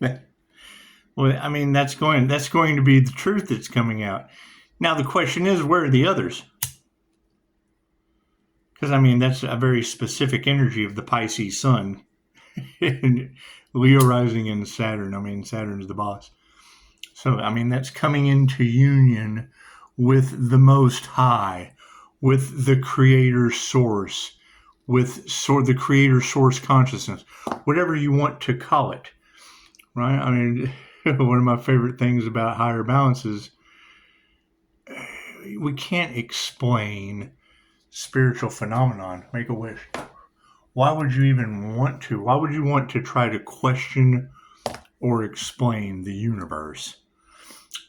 Well, I mean, that's going to be the truth that's coming out. Now the question is, where are the others? Because I mean, that's a very specific energy of the Pisces sun, and Leo rising in Saturn. I mean, Saturn's the boss. So I mean, that's coming into union with the Most High, with the Creator Source, with the Creator Source consciousness, whatever you want to call it. Right? I mean, one of my favorite things about higher balance is we can't explain spiritual phenomenon. Make a wish. Why would you even want to? Why would you want to try to question or explain the universe?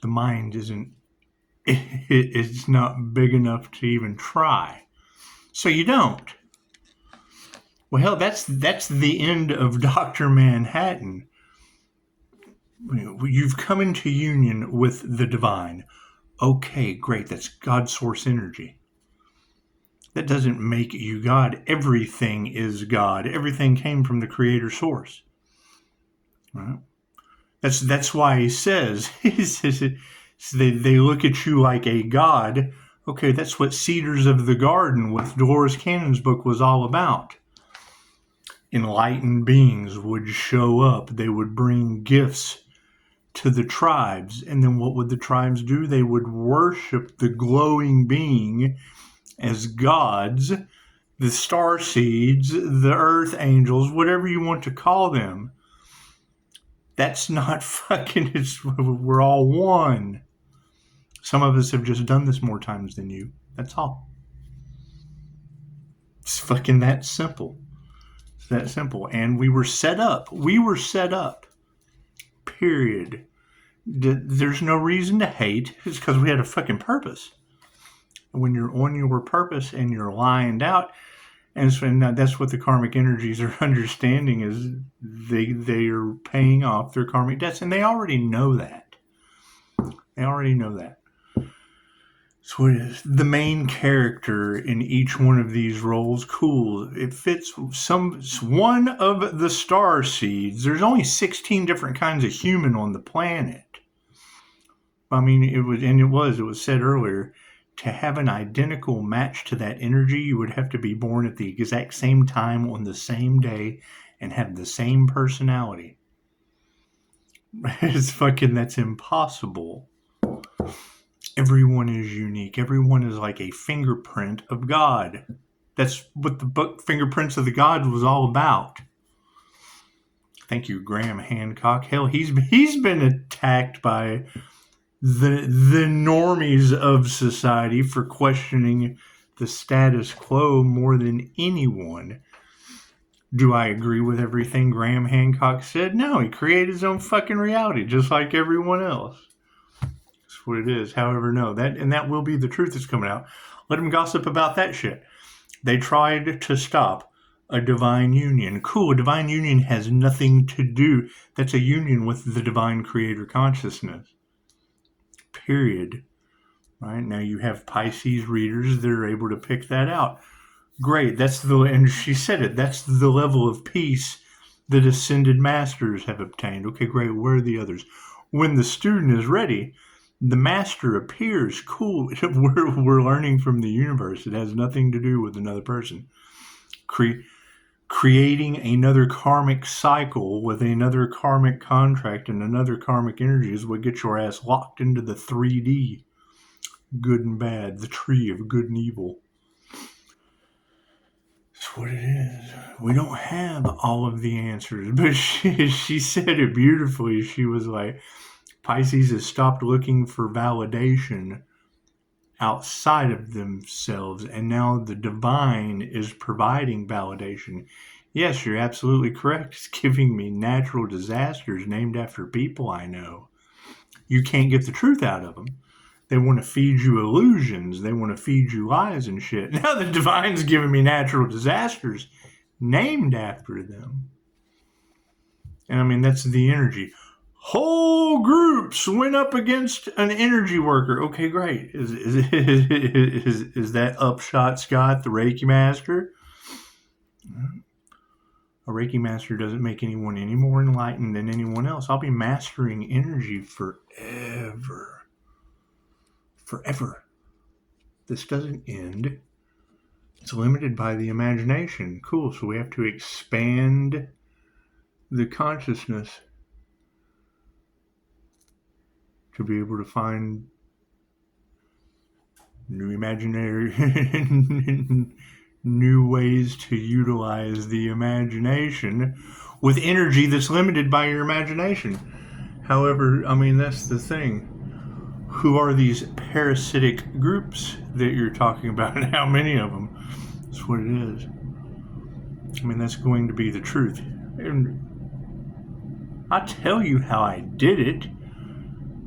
The mind isn't, it's not big enough to even try. So you don't. Well, hell, that's the end of Dr. Manhattan. You've come into union with the divine. Okay, great. That's God's source energy. That doesn't make you God. Everything is God. Everything came from the Creator source. Right? That's why he says, they look at you like a god. Okay, that's what Cedars of the Garden with Dolores Cannon's book was all about. Enlightened beings would show up. They would bring gifts to the tribes. And then what would the tribes do? They would worship the glowing being as gods, the star seeds, the earth angels, whatever you want to call them. That's not fucking, we're all one. Some of us have just done this more times than you. That's all. It's fucking that simple. It's that simple. And we were set up. Period. There's no reason to hate. It's because we had a fucking purpose. When you're on your purpose and you're lined out, and so that's what the karmic energies are understanding is they are paying off their karmic debts, and they already know that. So it is the main character in each one of these roles. Cool. It fits one of the star seeds. There's only 16 different kinds of human on the planet. I mean, it was said earlier, to have an identical match to that energy, you would have to be born at the exact same time on the same day and have the same personality. That's impossible. Everyone is unique. Everyone is like a fingerprint of God. That's what the book Fingerprints of the Gods was all about. Thank you, Graham Hancock. Hell, he's been attacked by the normies of society for questioning the status quo more than anyone. Do I agree with everything Graham Hancock said? No, he created his own fucking reality, just like everyone else. That's what it is. However, no, that will be the truth that's coming out. Let them gossip about that shit. They tried to stop a divine union. Cool, a divine union has nothing to do. That's a union with the divine creator consciousness. Period. Right? Now you have Pisces readers that are able to pick that out. Great. And she said it, that's the level of peace that ascended masters have obtained. Okay, great. Where are the others? When the student is ready, the master appears. Cool. We're learning from the universe. It has nothing to do with another person. Creating another karmic cycle with another karmic contract and another karmic energy is what gets your ass locked into the 3D. Good and bad. The tree of good and evil. That's what it is. We don't have all of the answers, but she said it beautifully. She was like, Pisces has stopped looking for validation outside of themselves, and now the divine is providing validation. Yes, you're absolutely correct. It's giving me natural disasters named after people I know. You can't get the truth out of them. They want to feed you illusions. They want to feed you lies and shit. Now the divine's giving me natural disasters named after them. And I mean, that's the energy. Whole groups went up against an energy worker. Okay, great. Is that Upshotscott, the Reiki master? A Reiki master doesn't make anyone any more enlightened than anyone else. I'll be mastering energy forever. Forever. This doesn't end. It's limited by the imagination. Cool, so we have to expand the consciousness to be able to find new imaginary new ways to utilize the imagination with energy that's limited by your imagination. However, I mean, that's the thing. Who are these parasitic groups that you're talking about, and how many of them? That's what it is. I mean, that's going to be the truth. And I'll tell you how I did it,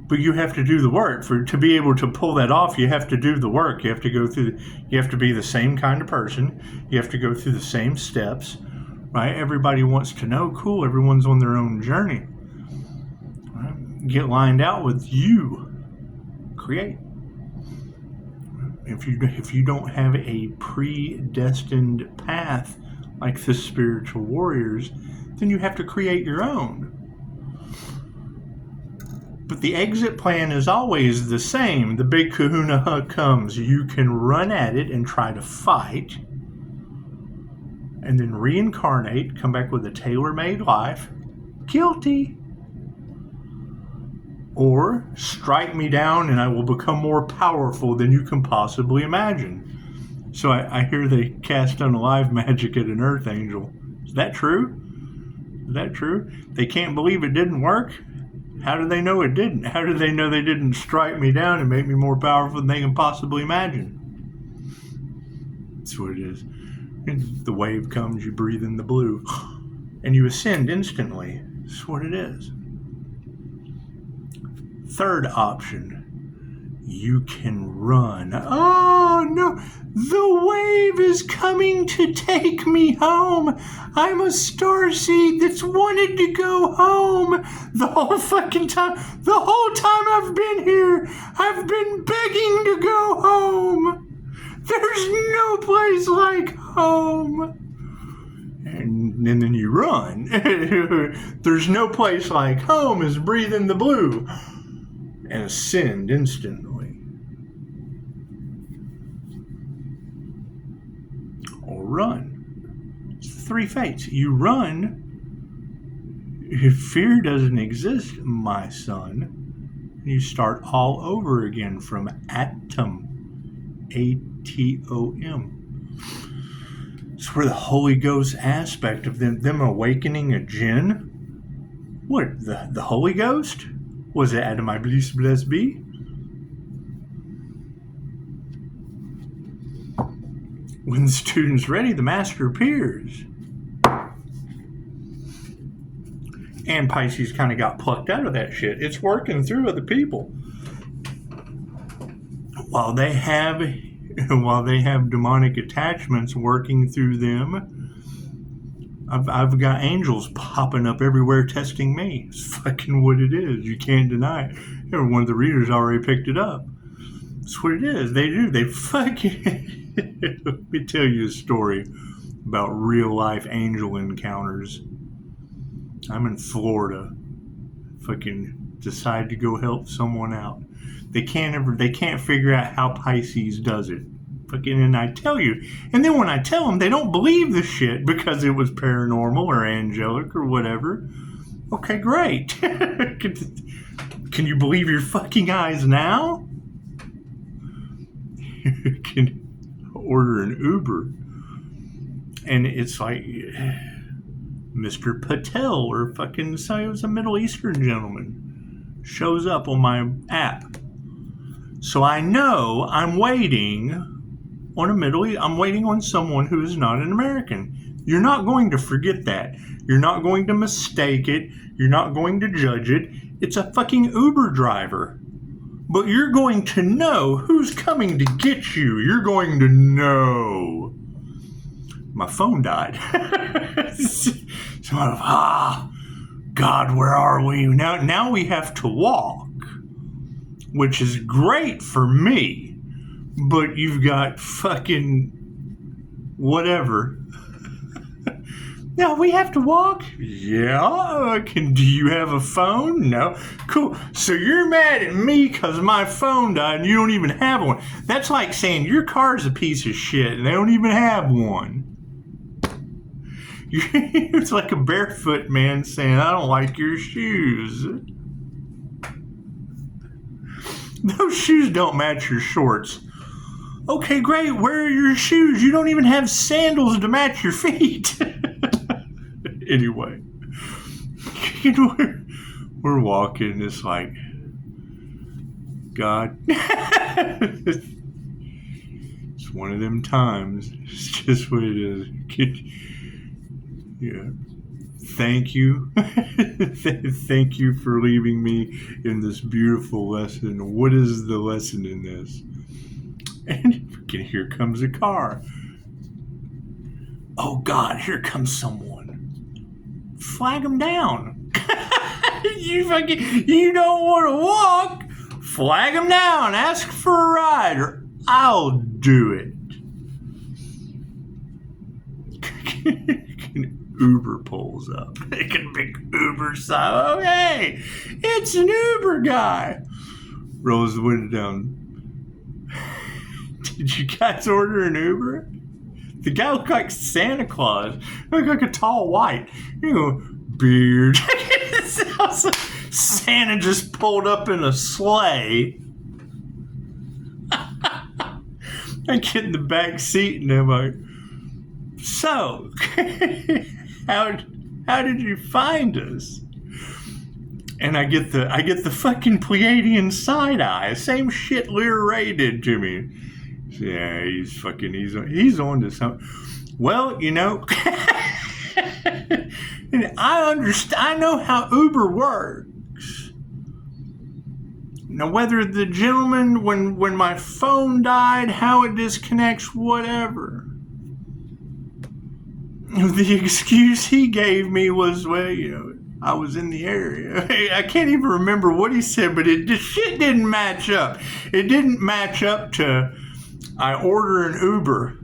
but you have to do the work. To be able to pull that off, you have to do the work. You have to go through, you have to be the same kind of person. You have to go through the same steps, right? Everybody wants to know, cool, everyone's on their own journey. Right? Get lined out with you. Create. If you don't have a predestined path like the spiritual warriors, then you have to create your own. But the exit plan is always the same. The big kahuna comes. You can run at it and try to fight, and then reincarnate, come back with a tailor-made life. Guilty. Or strike me down and I will become more powerful than you can possibly imagine. So I hear they cast unalive magic at an earth angel. Is that true? Is that true? They can't believe it didn't work? How do they know it didn't? How do they know they didn't strike me down and make me more powerful than they can possibly imagine? That's what it is. And the wave comes, you breathe in the blue, and you ascend instantly. That's what it is. Third option, you can run. Oh no, the wave is coming to take me home. I'm a starseed that's wanted to go home the whole fucking time. The whole time I've been here, I've been begging to go home. There's no place like home. And then you run. There's no place like home is breathe in the blue. And ascend instantly. Or run. It's 3 fates. You run. If fear doesn't exist, my son, you start all over again from atom. A-T-O-M. It's where the Holy Ghost aspect of them awakening a jinn. What, the Holy Ghost? Was it Adam Iblis blessed be? When the student's ready, the master appears. And Pisces kind of got plucked out of that shit. It's working through other people. While they have demonic attachments working through them, I've got angels popping up everywhere testing me. It's fucking what it is. You can't deny it. One of the readers already picked it up. That's what it is. They do. They fucking... Let me tell you a story about real life angel encounters. I'm in Florida. Fucking decide to go help someone out. They can't figure out how Pisces does it. And I tell you, and then when I tell them, they don't believe the shit because it was paranormal or angelic or whatever. Okay, great. Can you believe your fucking eyes now? You can order an Uber, and it's like Mr. Patel or fucking say it was a Middle Eastern gentleman shows up on my app, so I know I'm waiting I'm waiting on someone who is not an American. You're not going to forget that. You're not going to mistake it. You're not going to judge it. It's a fucking Uber driver. But you're going to know who's coming to get you. You're going to know. My phone died. So God, where are we? Now we have to walk, which is great for me. But you've got fucking whatever No, we have to walk? Yeah. Do you have a phone? No. Cool. So you're mad at me because my phone died and you don't even have one. That's like saying your car's a piece of shit and they don't even have one. It's like a barefoot man saying, I don't like your shoes. Those shoes don't match your shorts. Okay, great. Where are your shoes? You don't even have sandals to match your feet. Anyway, we're walking. It's like, God. It's one of them times. It's just what it is. Yeah. Thank you. Thank you for leaving me in this beautiful lesson. What is the lesson in this? And here comes a car. Oh God, here comes someone. Flag them down. You don't want to walk. Flag them down. Ask for a ride or I'll do it. Uber pulls up. They can big Uber sign. Oh, hey, it's an Uber guy. Rolls the window down. Did you guys order an Uber? The guy looked like Santa Claus. He looked like a tall white. Beard. Santa just pulled up in a sleigh. I get in the back seat and I'm like, so, how did you find us? And I get the fucking Pleiadian side eye. Same shit Lear Ray did to me. Yeah, he's on to something. Well, and I know how Uber works. Now, whether the gentleman, when my phone died, how it disconnects, whatever. The excuse he gave me was, well, I was in the area. I can't even remember what he said, but the shit didn't match up. It didn't match up to, I order an Uber,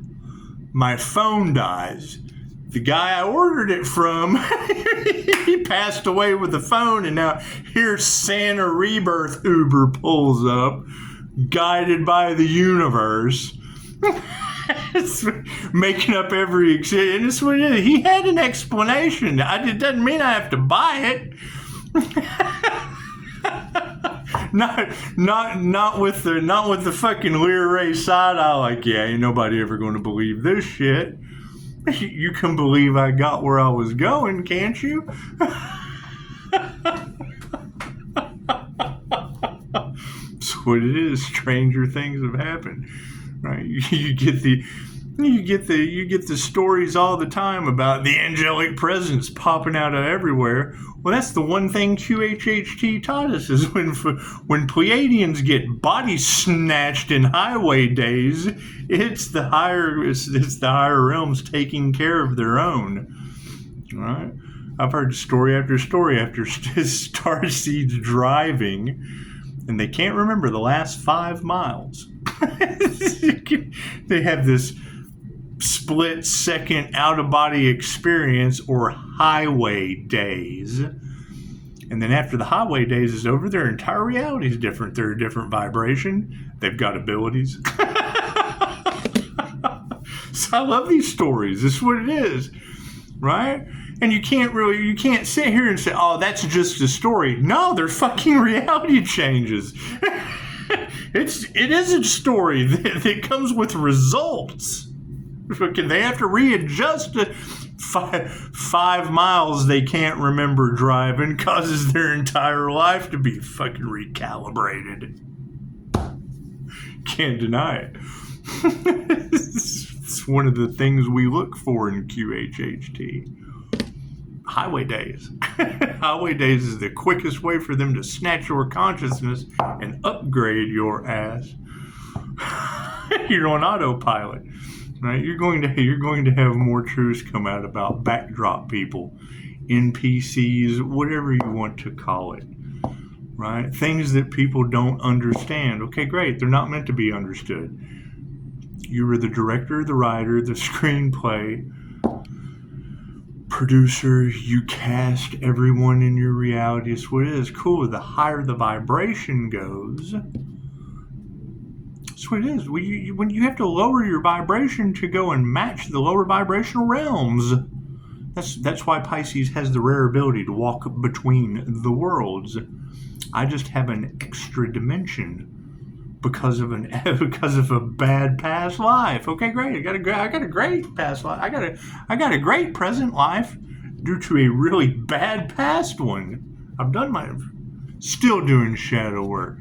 my phone dies. The guy I ordered it from, he passed away with the phone, and now here's Santa Rebirth Uber pulls up, guided by the universe. It's making up every excuse. And it's what it is. He had an explanation. It doesn't mean I have to buy it. not with the fucking Lear Ray side eye. Like, yeah, ain't nobody ever going to believe this shit. You can believe I got where I was going, can't you? That's what it is. Stranger things have happened. Right, you get the stories all the time about the angelic presence popping out of everywhere. Well, that's the one thing QHHT taught us is when Pleiadians get body snatched in highway days, it's the higher realms taking care of their own. Right? I've heard story after story after starseeds driving, and they can't remember the last 5 miles. They have this split second out of body experience or highway days. And then after the highway days is over, their entire reality is different. They're a different vibration. They've got abilities. So I love these stories. This is what it is. Right? And you can't sit here and say, oh, that's just a story. No, there's fucking reality changes. It is a story that comes with results. They have to readjust to 5 miles they can't remember driving causes their entire life to be fucking recalibrated. Can't deny it. It's one of the things we look for in QHHT. Highway days. Highway days is the quickest way for them to snatch your consciousness and upgrade your ass. You're on autopilot, right? You're going to have more truths come out about backdrop people, NPCs, whatever you want to call it, right? Things that people don't understand. Okay, great. They're not meant to be understood. You were the director, the writer, the screenplay, producer, you cast everyone in your reality. It's what it is. Cool. The higher the vibration goes, that's what it is. When you have to lower your vibration to go and match the lower vibrational realms. That's why Pisces has the rare ability to walk between the worlds. I just have an extra dimension because of a bad past life. Okay, great. I got a great past life. I got a great present life due to a really bad past one. Still doing shadow work.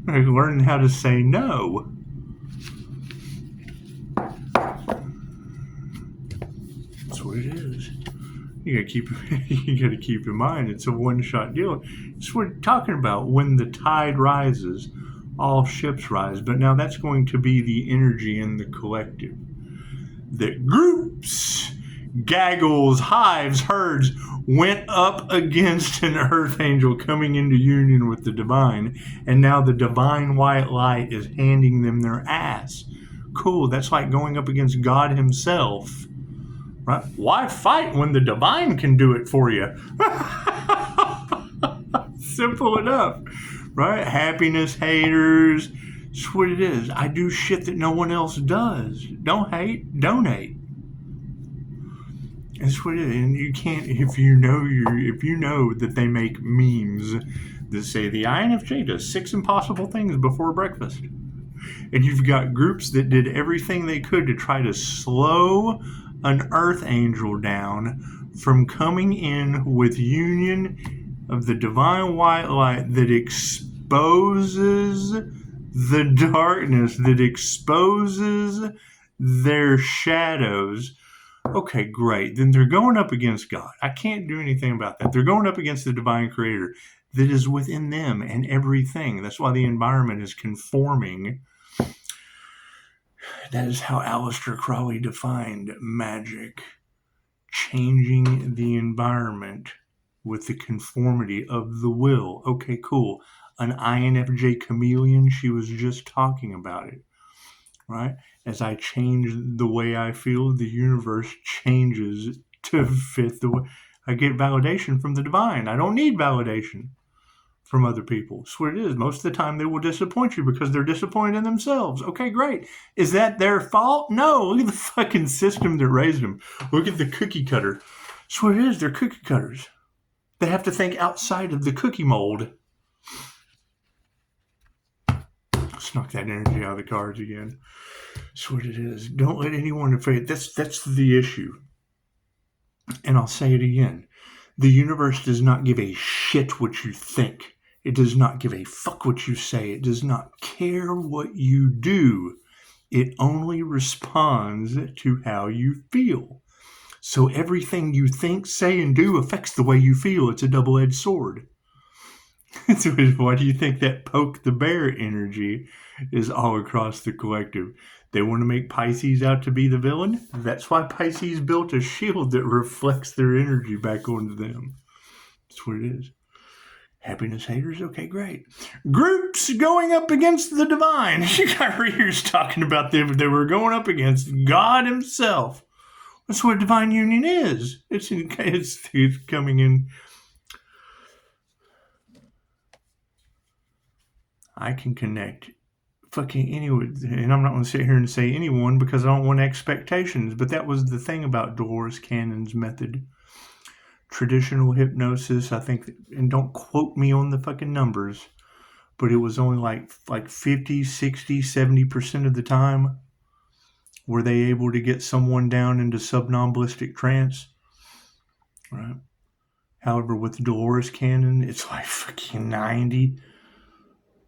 Learning how to say no. That's what it is. You gotta keep in mind it's a one-shot deal. It's what we're talking about. When the tide rises, all ships rise. But now that's going to be the energy in the collective. That groups, gaggles, hives, herds went up against an earth angel coming into union with the divine. And now the divine white light is handing them their ass. Cool. That's like going up against God himself. Right? Why fight when the divine can do it for you? Simple enough. Right? Happiness haters. That's what it is. I do shit that no one else does. Don't hate, donate. That's what it is. And you can't, if you know that they make memes that say the INFJ does 6 impossible things before breakfast. And you've got groups that did everything they could to try to slow an earth angel down from coming in with union of the divine white light that exposes the darkness, that exposes their shadows. Okay, great. Then they're going up against God. I can't do anything about that. They're going up against the divine creator that is within them and everything. That's why the environment is conforming. That is how Aleister Crowley defined magic. Changing the environment with the conformity of the will. Okay, cool. An INFJ chameleon, she was just talking about it. Right? As I change the way I feel, the universe changes to fit the way. I get validation from the divine. I don't need validation from other people. That's what it is. Most of the time they will disappoint you because they're disappointed in themselves. Okay, great. Is that their fault? No. Look at the fucking system that raised them. Look at the cookie cutter. That's what it is. They're cookie cutters. They have to think outside of the cookie mold. Snuck that energy out of the cards again. That's what it is. Don't let anyone afraid. That's the issue. And I'll say it again. The universe does not give a shit what you think. It does not give a fuck what you say. It does not care what you do. It only responds to how you feel. So everything you think, say, and do affects the way you feel. It's a double-edged sword. So why do you think that poke the bear energy is all across the collective? They want to make Pisces out to be the villain. That's why Pisces built a shield that reflects their energy back onto them. That's what it is. Happiness haters? Okay, great. Groups going up against the divine. You got readers talking about them. They were going up against God himself. That's what divine union is. It's coming in. I can connect fucking anyone, and I'm not going to sit here and say anyone because I don't want expectations, but that was the thing about Dolores Cannon's method. Traditional hypnosis, I think, and don't quote me on the fucking numbers, but it was only like 50, 60, 70% of the time were they able to get someone down into somnambulistic trance, right? However, with Dolores Cannon, it's like fucking 90.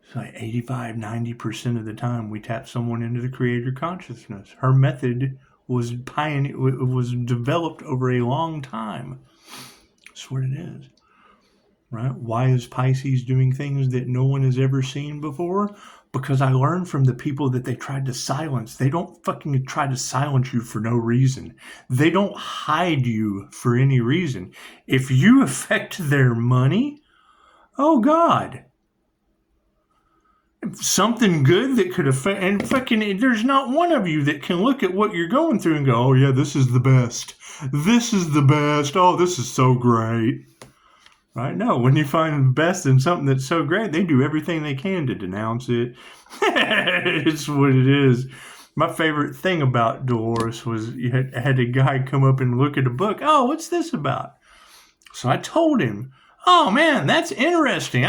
It's like 85, 90% of the time we tap someone into the creator consciousness. Her method was developed over a long time. That's what it is. Right? Why is Pisces doing things that no one has ever seen before? Because I learned from the people that they tried to silence. They don't fucking try to silence you for no reason. They don't hide you for any reason. If you affect their money, oh God. Something good that could affect, and fucking, there's not one of you that can look at what you're going through and go, oh yeah, this is the best. This is the best. Oh, this is so great. Right? No, when you find the best in something that's so great, they do everything they can to denounce it. It's what it is. My favorite thing about Dolores was you had a guy come up and look at a book. Oh, what's this about? So I told him, oh man, that's interesting.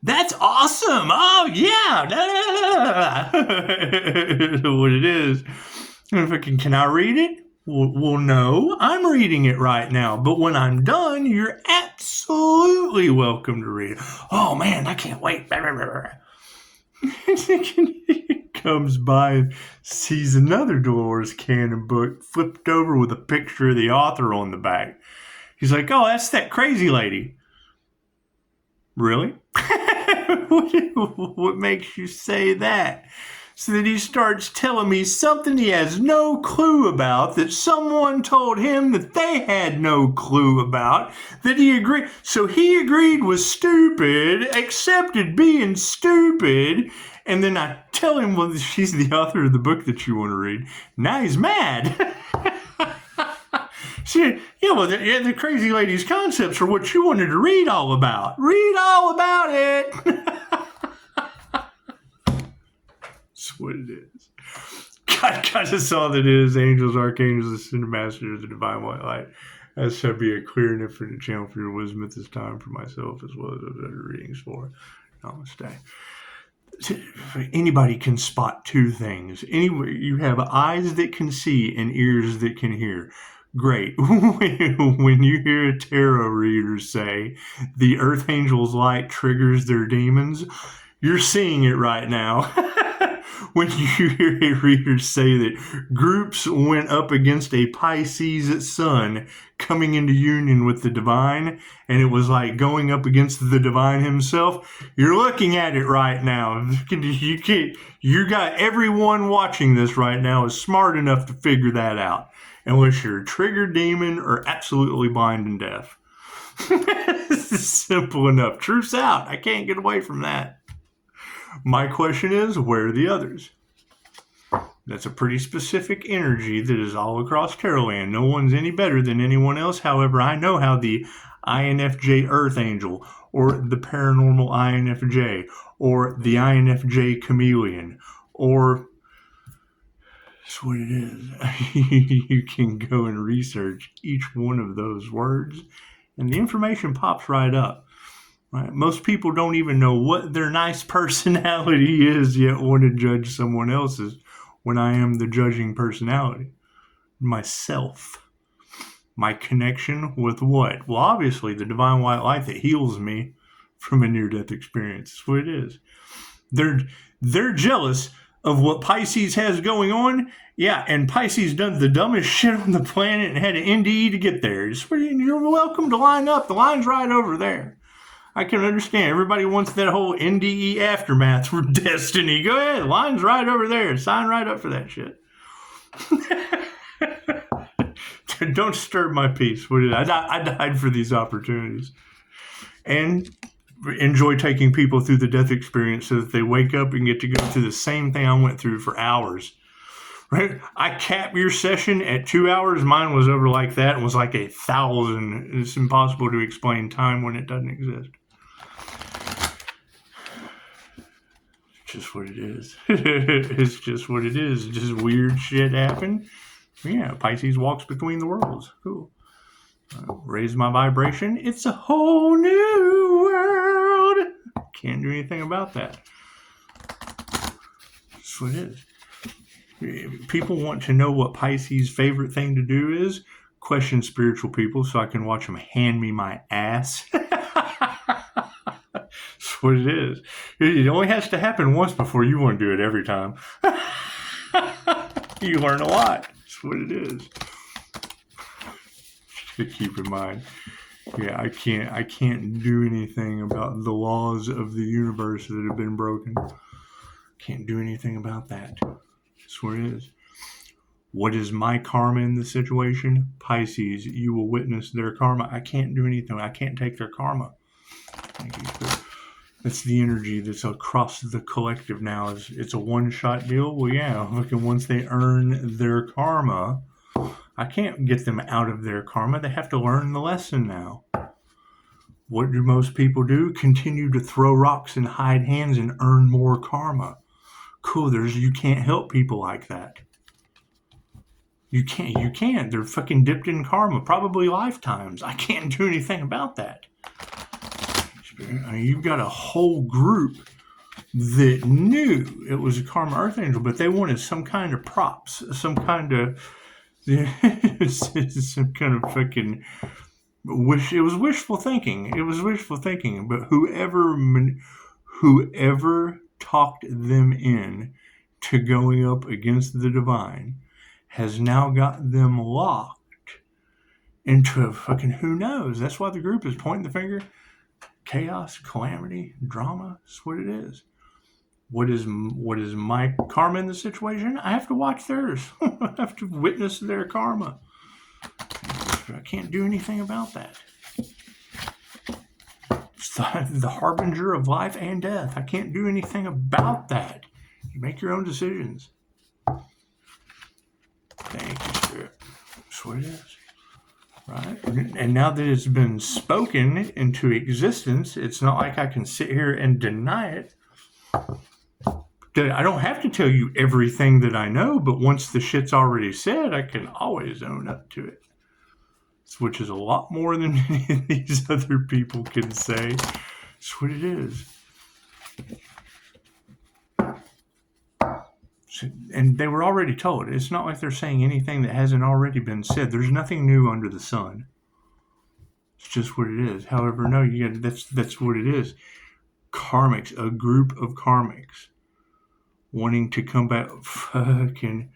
That's awesome. Oh yeah. What it is. Can I read it? Well, no, I'm reading it right now. But when I'm done, you're absolutely welcome to read it. Oh man, I can't wait. He comes by and sees another Dolores Cannon book flipped over with a picture of the author on the back. He's like, oh, that's that crazy lady. Really? What makes you say that? So that he starts telling me something he has no clue about, that someone told him that they had no clue about, that he agreed. So he agreed was stupid, accepted being stupid, and then I tell him, well, she's the author of the book that you want to read. Now he's mad. The crazy lady's concepts are what you wanted to read all about. Read all about it. That's what it is. God us all that is, angels, archangels, ascended masters, the divine white light. That shall be a clear and infinite channel for your wisdom at this time for myself as well as other readings for. Namaste. Anybody can spot two things. Anyway, you have eyes that can see and ears that can hear. Great. When you hear a tarot reader say the Earth Angel's light triggers their demons, you're seeing it right now. When you hear a reader say that groups went up against a Pisces sun coming into union with the divine, and it was like going up against the divine himself, you're looking at it right now. You got everyone watching this right now is smart enough to figure that out. Unless you're a triggered demon or absolutely blind and deaf. This is simple enough. Truth's out. I can't get away from that. My question is, where are the others? That's a pretty specific energy that is all across Carolland. No one's any better than anyone else. However, I know how the INFJ Earth Angel, or the paranormal INFJ, or the INFJ Chameleon, or that's what it is. You can go and research each one of those words, and the information pops right up. Right? Most people don't even know what their nice personality is, yet want to judge someone else's when I am the judging personality. Myself. My connection with what? Well, obviously, the divine white light that heals me from a near-death experience. That's what it is. They're jealous of what Pisces has going on. Yeah, and Pisces done the dumbest shit on the planet and had an NDE to get there. You're welcome to line up. The line's right over there. I can understand. Everybody wants that whole NDE aftermath for destiny. Go ahead. The line's right over there. Sign right up for that shit. Don't disturb my peace. I died for these opportunities. And enjoy taking people through the death experience so that they wake up and get to go through the same thing I went through for hours. Right? I capped your session at 2 hours. Mine was over like that. It was like 1,000. It's impossible to explain time when it doesn't exist. It's just what it is. It's just what it is. Just weird shit happened. Yeah, Pisces walks between the worlds. Cool. Raise my vibration. It's a whole new world. Can't do anything about that. That's what it is. People want to know what Pisces' favorite thing to do is. Question spiritual people so I can watch them hand me my ass. That's what it is. It only has to happen once before you want to do it every time. You learn a lot. That's what it is. To keep in mind. Yeah, I can't do anything about the laws of the universe that have been broken. Can't do anything about that. That's what it is. What is my karma in this situation? Pisces, you will witness their karma. I can't do anything. I can't take their karma. Thank you. That's the energy that's across the collective now. It's a one-shot deal. Well, yeah, look, and once they earn their karma, I can't get them out of their karma. They have to learn the lesson now. What do most people do? Continue to throw rocks and hide hands and earn more karma. Cool, you can't help people like that. You can't. They're fucking dipped in karma, probably lifetimes. I can't do anything about that. I mean, you've got a whole group that knew it was a karma archangel, but they wanted some kind of props, some kind of fucking wish. It was wishful thinking. But whoever talked them in to going up against the divine has now got them locked into a fucking who knows. That's why the group is pointing the finger. Chaos, calamity, drama. That's what it is. What is my karma in the situation? I have to watch theirs. I have to witness their karma. I can't do anything about that. It's the harbinger of life and death. I can't do anything about that. You make your own decisions. Thank you, Spirit. That's what it is. Right? And now that it's been spoken into existence, it's not like I can sit here and deny it. I don't have to tell you everything that I know, but once the shit's already said, I can always own up to it. Which is a lot more than many of these other people can say. That's what it is. And they were already told. It's not like they're saying anything that hasn't already been said. There's nothing new under the sun. It's just what it is. However, no, that's what it is. Karmics, a group of karmics wanting to combat fucking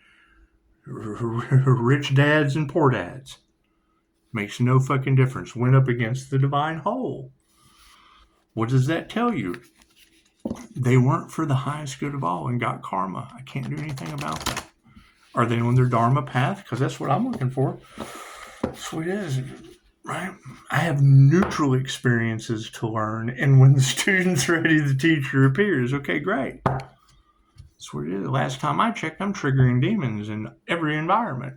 rich dads and poor dads. Makes no fucking difference. Went up against the divine whole. What does that tell you? They weren't for the highest good of all and got karma. I can't do anything about that. Are they on their dharma path? Because that's what I'm looking for. That's what it is, right? I have neutral experiences to learn, and when the student's ready, the teacher appears. Okay, great. That's what it is. Last time I checked, I'm triggering demons in every environment.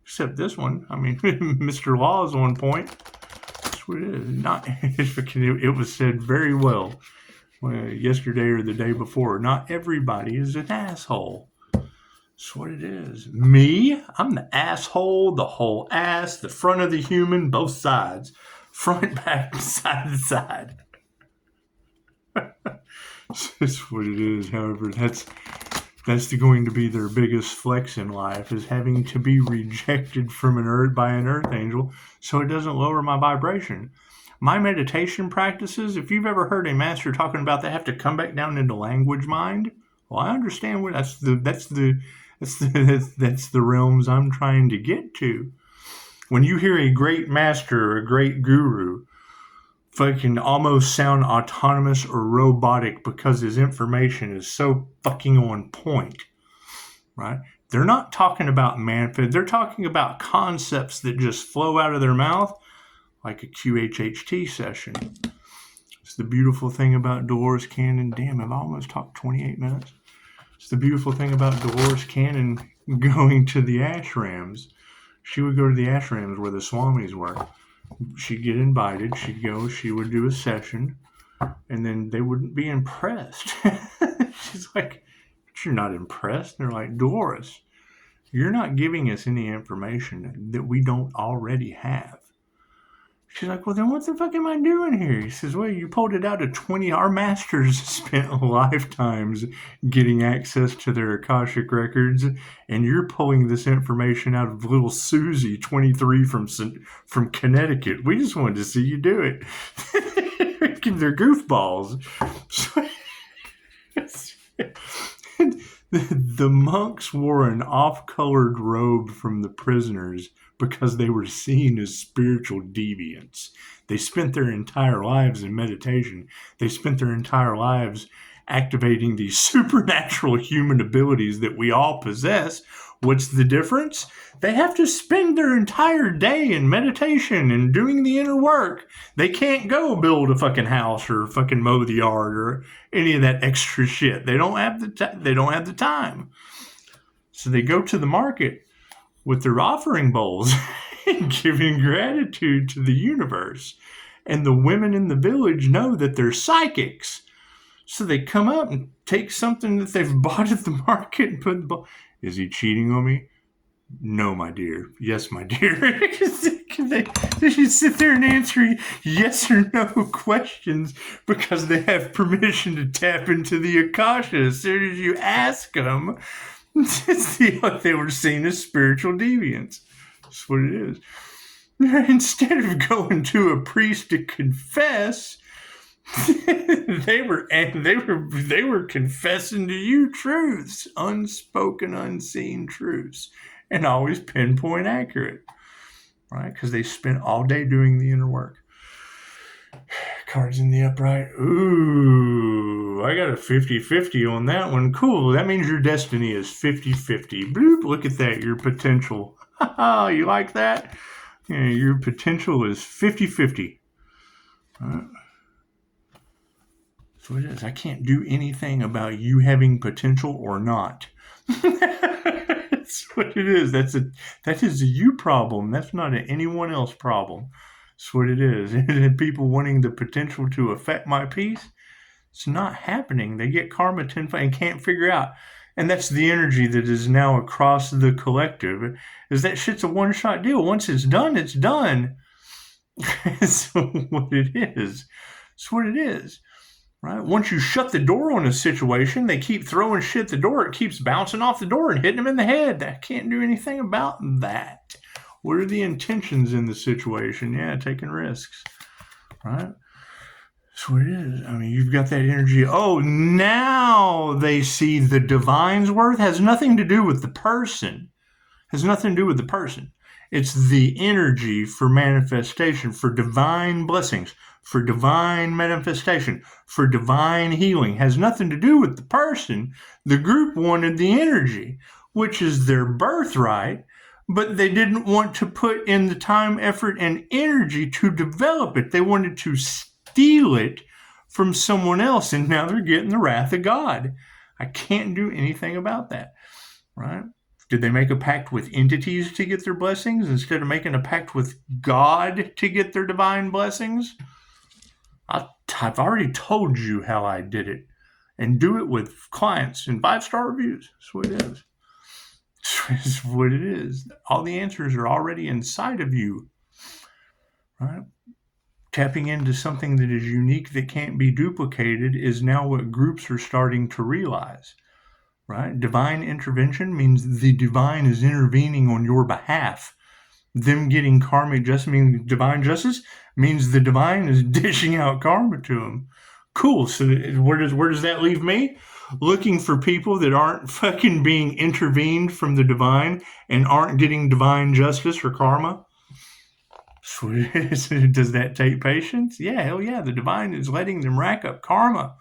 Except this one. I mean, Mr. Law is on point. That's what it is. It was said very well yesterday or the day before. Not everybody is an asshole. That's what it is. Me, I'm the asshole, the whole ass, the front of the human, both sides. Front, back, side to side. That's what it is. However, that's going to be their biggest flex in life, is having to be rejected by an earth angel so it doesn't lower my vibration. My meditation practices, if you've ever heard a master talking about they have to come back down into language mind, well, I understand what that's the realms I'm trying to get to. When you hear a great master or a great guru fucking almost sound autonomous or robotic because his information is so fucking on point, right? They're not talking about manhood. They're talking about concepts that just flow out of their mouth like a QHHT session. It's the beautiful thing about Dolores Cannon. Damn, I've almost talked 28 minutes. It's the beautiful thing about Dolores Cannon going to the ashrams. She would go to the ashrams where the swamis were. She'd get invited. She'd go. She would do a session. And then they wouldn't be impressed. She's like, but you're not impressed. And they're like, Dolores, you're not giving us any information that we don't already have. She's like, well, then what the fuck am I doing here? He says, well, you pulled it out of 20. Our masters spent lifetimes getting access to their Akashic records, and you're pulling this information out of little Susie, 23, from Connecticut. We just wanted to see you do it. They're goofballs. The monks wore an off-colored robe from the prisoners because they were seen as spiritual deviants. They spent their entire lives in meditation. They spent their entire lives activating these supernatural human abilities that we all possess. What's the difference? They have to spend their entire day in meditation and doing the inner work. They can't go build a fucking house or fucking mow the yard or any of that extra shit. They don't have the time. So they go to the market with their offering bowls and giving gratitude to the universe. And the women in the village know that they're psychics. So they come up and take something that they've bought at the market and put in the bowl. Is he cheating on me? No, my dear. Yes, my dear. they just sit there and answer yes or no questions because they have permission to tap into the Akasha. As soon as you ask them, they were seen as spiritual deviants. That's what it is. Instead of going to a priest to confess, they were confessing to you truths, unspoken, unseen truths, and always pinpoint accurate, right? Because they spent all day doing the inner work. Cards in the upright. Ooh, I got a 50-50 on that one. Cool. That means your destiny is 50-50. Bloop, look at that. Your potential. You like that? Yeah, your potential is 50-50. So it is. I can't do anything about you having potential or not. That's what it is. That is a you problem. That's not an anyone else problem. That's what it is. And people wanting the potential to affect my peace, it's not happening. They get karma tenfold and can't figure out. And that's the energy that is now across the collective. Is that shit's a one-shot deal. Once it's done, it's done. That's what it is. That's what it is. Right? Once you shut the door on a situation, they keep throwing shit at the door. It keeps bouncing off the door and hitting them in the head. I can't do anything about that. What are the intentions in the situation? Yeah, taking risks. Right? That's what it is. I mean, you've got that energy. Oh, now they see the divine's worth. Has nothing to do with the person. Has nothing to do with the person. It's the energy for manifestation, for divine blessings, for divine manifestation, for divine healing. Has nothing to do with the person. The group wanted the energy, which is their birthright, but they didn't want to put in the time, effort, and energy to develop it. They wanted to steal it from someone else, and now they're getting the wrath of God. I can't do anything about that, right? Did they make a pact with entities to get their blessings instead of making a pact with God to get their divine blessings? I've already told you how I did it. And do it with clients and 5-star reviews. That's what it is. That's what it is. All the answers are already inside of you. Right? Tapping into something that is unique that can't be duplicated is now what groups are starting to realize. Right? Divine intervention means the divine is intervening on your behalf. Them getting karmic justice, meaning divine justice, means the divine is dishing out karma to them. Cool. So where does that leave me? Looking for people that aren't fucking being intervened from the divine and aren't getting divine justice or karma. So does that take patience? Yeah, hell yeah. The divine is letting them rack up karma.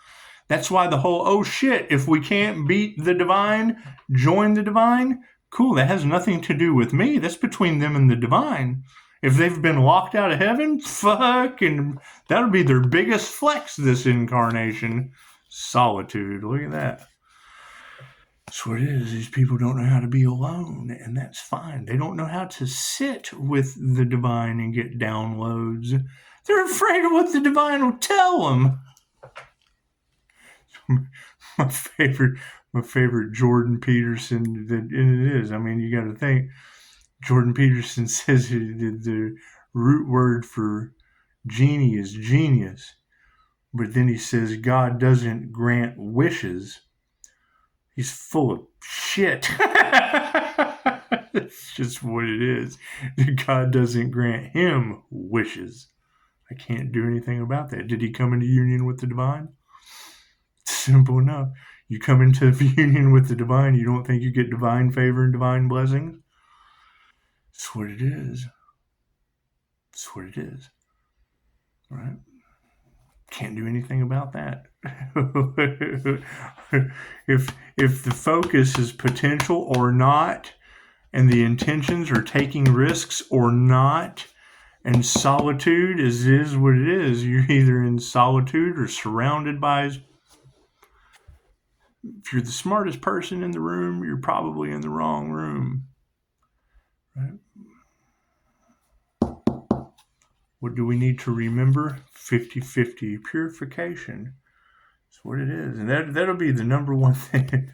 That's why the whole, oh shit, if we can't beat the divine, join the divine. Cool, that has nothing to do with me. That's between them and the divine. If they've been locked out of heaven, fucking, that'll be their biggest flex this incarnation. Solitude, look at that. That's what it is. These people don't know how to be alone, and that's fine. They don't know how to sit with the divine and get downloads. They're afraid of what the divine will tell them. My favorite Jordan Peterson, and it is. I mean, you got to think. Jordan Peterson says the root word for genie is genius, but then he says God doesn't grant wishes. He's full of shit. It's just what it is. God doesn't grant him wishes. I can't do anything about that. Did he come into union with the divine? Simple enough. You come into union with the divine, you don't think you get divine favor and divine blessings? That's what it is. That's what it is. Right? Can't do anything about that. If the focus is potential or not, and the intentions are taking risks or not. And solitude is what it is. You're either in solitude or surrounded by. If you're the smartest person in the room, you're probably in the wrong room. Right? What do we need to remember? 50-50 purification. That's what it is. And that'll be the number one thing.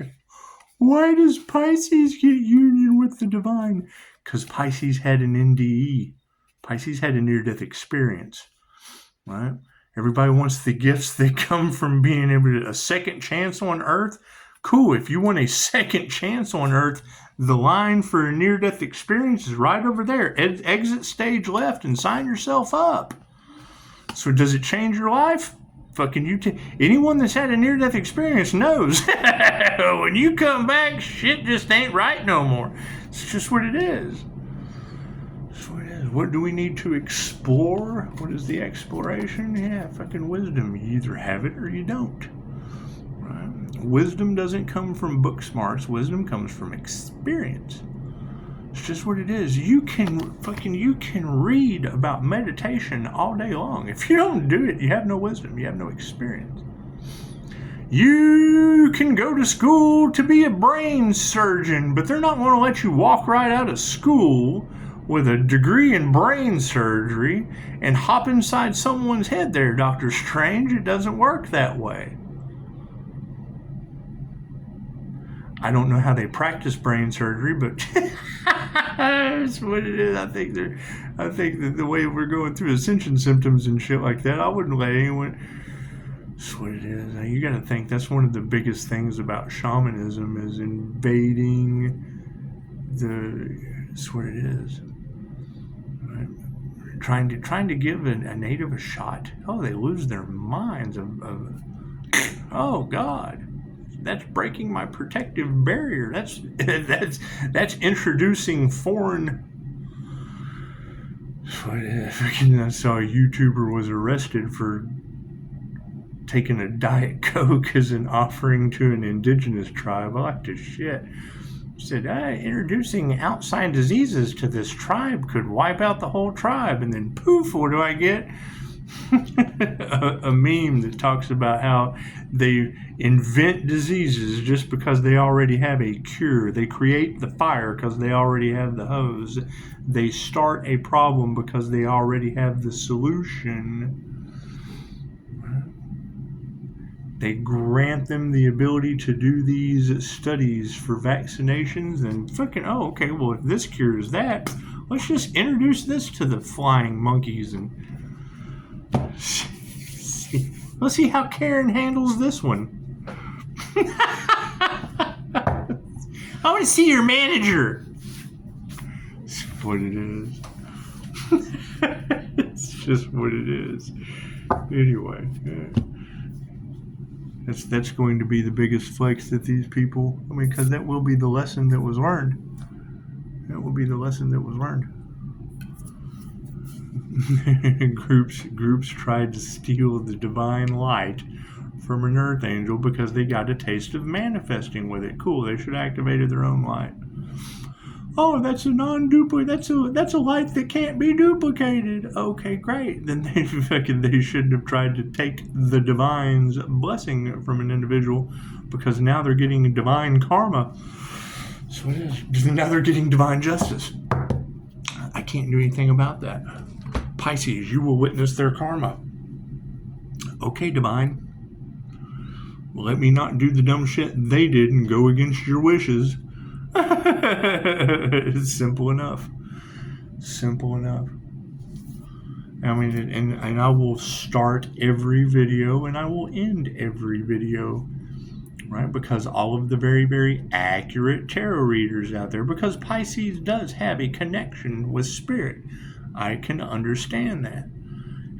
Why does Pisces get union with the divine? Because Pisces had an NDE. Pisces had a near-death experience, right? Everybody wants the gifts that come from being able to, a second chance on Earth. Cool, if you want a second chance on Earth, the line for a near-death experience is right over there. Exit stage left and sign yourself up. So does it change your life? Fucking anyone that's had a near-death experience knows when you come back, shit just ain't right no more. It's just what it is. What do we need to explore? What is the exploration? Yeah, fucking wisdom. You either have it or you don't. Right? Wisdom doesn't come from book smarts. Wisdom comes from experience. It's just what it is. You can read about meditation all day long. If you don't do it, you have no wisdom. You have no experience. You can go to school to be a brain surgeon, but they're not going to let you walk right out of school with a degree in brain surgery and hop inside someone's head there, Dr. Strange. It doesn't work that way. I don't know how they practice brain surgery, but that's what it is. I think that the way we're going through ascension symptoms and shit like that, I wouldn't let anyone. That's what it is. Now, you got to think that's one of the biggest things about shamanism is invading that's what it is. Right? Trying to give a native a shot. Oh, they lose their minds oh God. That's breaking my protective barrier. That's introducing foreign. I saw a YouTuber was arrested for taking a Diet Coke as an offering to an indigenous tribe. I like this shit. Said, introducing outside diseases to this tribe could wipe out the whole tribe. And then poof, what do I get? a meme that talks about how they invent diseases just because they already have a cure. They create the fire because they already have the hose. They start a problem because they already have the solution. They grant them the ability to do these studies for vaccinations and okay, well, if this cures that, let's just introduce this to the flying monkeys and let's see how Karen handles this one. I want to see your manager. It's what it is. It's just what it is. Anyway, that's going to be the biggest flex that these people. Because that will be the lesson that was learned. That will be the lesson that was learned. Groups tried to steal the divine light from an earth angel because they got a taste of manifesting with it. Cool, they should have activated their own light. Oh, that's a non-duplicate. That's a light that can't be duplicated. Okay, great. Then they shouldn't have tried to take the divine's blessing from an individual because now they're getting divine karma. So it is. Now they're getting divine justice. I can't do anything about that. Pisces, you will witness their karma. Okay, divine. Well, let me not do the dumb shit they did and go against your wishes. It's simple enough. Simple enough. And I will start every video and I will end every video, right? Because all of the very, very accurate tarot readers out there, because Pisces does have a connection with spirit. I can understand that.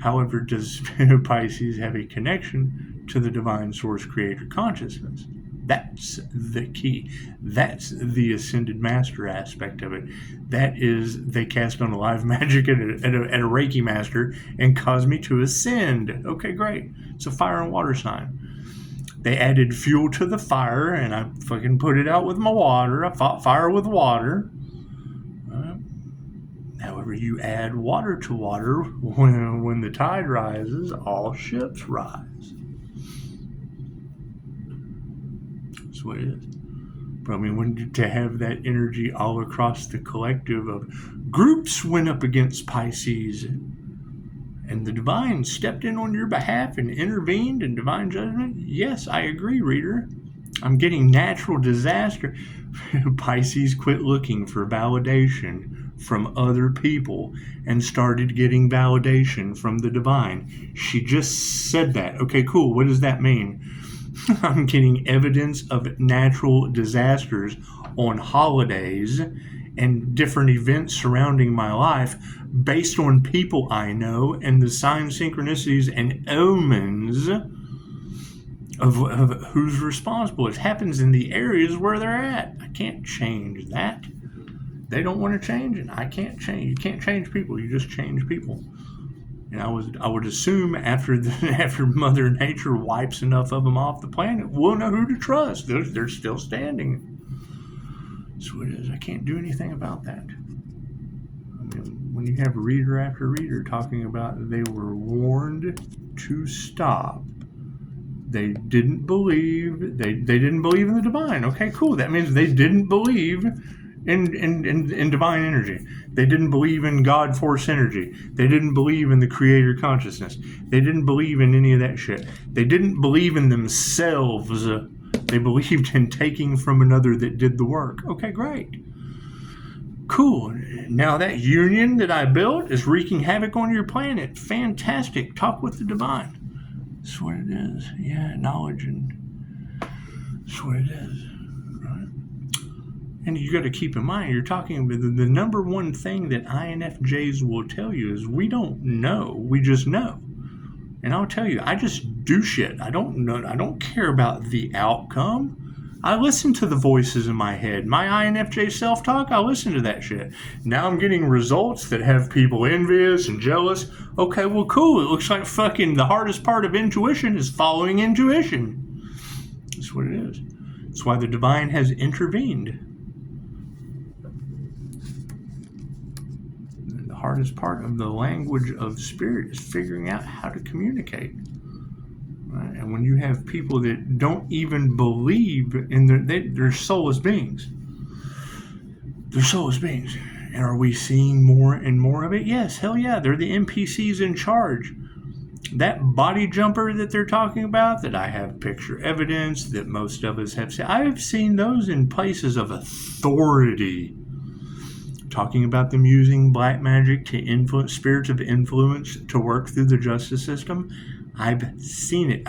However, does Pisces have a connection to the divine source creator consciousness? That's the key. That's the ascended master aspect of it. That is, they cast on a live magic at a Reiki master and caused me to ascend. Okay, great. It's a fire and water sign. They added fuel to the fire and I fucking put it out with my water. I fought fire with water. However, you add water to water, when the tide rises, all ships rise. That's what it is. But I mean, to have that energy all across the collective of groups went up against Pisces, and the divine stepped in on your behalf and intervened in divine judgment. Yes, I agree, reader. I'm getting natural disaster. Pisces quit looking for validation from other people and started getting validation from the divine. She just said that. Okay, cool. What does that mean? I'm getting evidence of natural disasters on holidays and different events surrounding my life based on people I know and the signs, synchronicities, and omens of who's responsible. It happens in the areas where they're at. I can't change that. They don't want to change it. I can't change. You can't change people. You just change people. And I would assume after Mother Nature wipes enough of them off the planet, we'll know who to trust. They're still standing. So it is. I can't do anything about that. I mean, when you have reader after reader talking about they were warned to stop, they didn't believe. They didn't believe in the divine. Okay, cool. That means they didn't believe in divine energy. They didn't believe in God force energy. They didn't believe in the creator consciousness. They didn't believe in any of that shit. They didn't believe in themselves. They believed in taking from another that did the work. Okay, great. Cool. Now that union that I built is wreaking havoc on your planet. Fantastic. Talk with the divine. That's what it is. Yeah, knowledge, and that's what it is. Right? And you got to keep in mind, you're talking about the number one thing that INFJs will tell you is we don't know, we just know. And I'll tell you, I just do shit. I don't know. I don't care about the outcome. I listen to the voices in my head. My INFJ self-talk, I listen to that shit. Now I'm getting results that have people envious and jealous. Okay, well, cool. It looks like fucking the hardest part of intuition is following intuition. That's what it is. That's why the divine has intervened. The hardest part of the language of spirit is figuring out how to communicate. Right? And when you have people that don't even believe in they're soulless beings. They're soulless beings. And are we seeing more and more of it? Yes, hell yeah. They're the NPCs in charge. That body jumper that they're talking about, that I have picture evidence, that most of us have seen, I've seen those in places of authority. Talking about them using black magic to influence, spirits of influence to work through the justice system. I've seen it.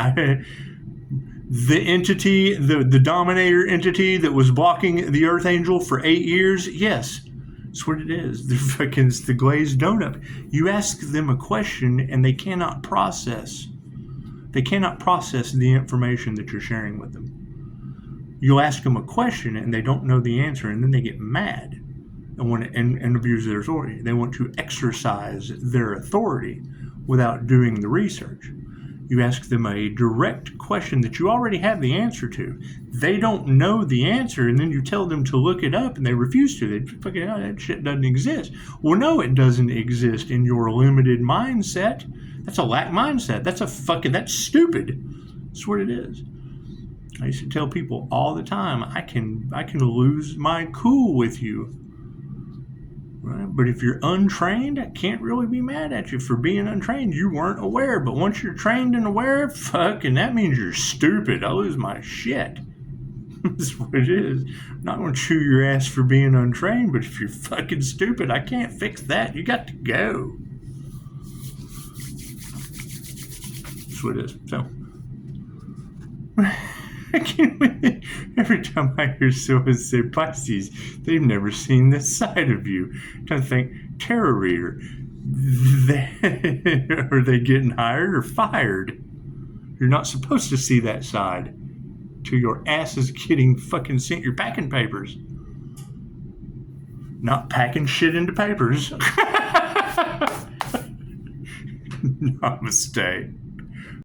The entity, the dominator entity that was blocking the Archangel for 8 years, yes, that's what it is. It's the glazed donut. You ask them a question and they cannot process. They cannot process the information that you're sharing with them. You'll ask them a question and they don't know the answer, and then they get mad and abuse their authority. They want to exercise their authority without doing the research. You ask them a direct question that you already have the answer to. They don't know the answer, and then you tell them to look it up, and they refuse to. They fucking, oh, that shit doesn't exist. Well, no, it doesn't exist in your limited mindset. That's a lack mindset. That's stupid. That's what it is. I used to tell people all the time, I can lose my cool with you. Right? But if you're untrained, I can't really be mad at you for being untrained. You weren't aware. But once you're trained and aware, fucking that means you're stupid. I lose my shit. That's what it is. I'm not going to chew your ass for being untrained, but if you're fucking stupid, I can't fix that. You got to go. That's what it is. So, I can't wait. Every time I hear someone say Pisces, they've never seen this side of you. I think, tarot reader, are they getting hired or fired? You're not supposed to see that side till your ass is getting fucking sent your packing papers. Not packing shit into papers. Namaste.